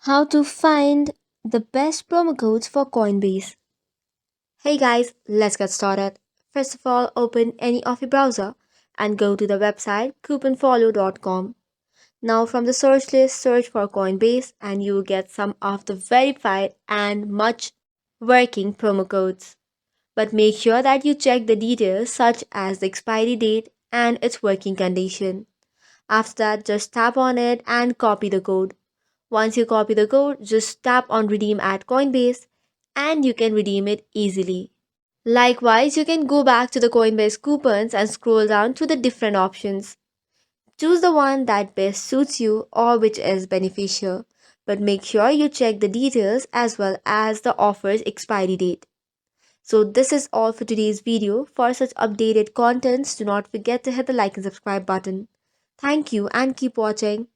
How to find the best promo codes for Coinbase. Hey guys, let's get started. First of all, open any of your browser and go to the website couponfollow.com. Now from the search list, search for Coinbase and you will get some of the verified and much working promo codes. But make sure that you check the details such as the expiry date and its working condition. After that, just tap on it and copy the code. Once you copy the code, just tap on redeem at Coinbase and you can redeem it easily. Likewise, you can go back to the Coinbase coupons and scroll down to the different options. Choose the one that best suits you or which is beneficial, but make sure you check the details as well as the offer's expiry date. So this is all for today's video. For such updated contents, do not forget to hit the like and subscribe button. Thank you and keep watching.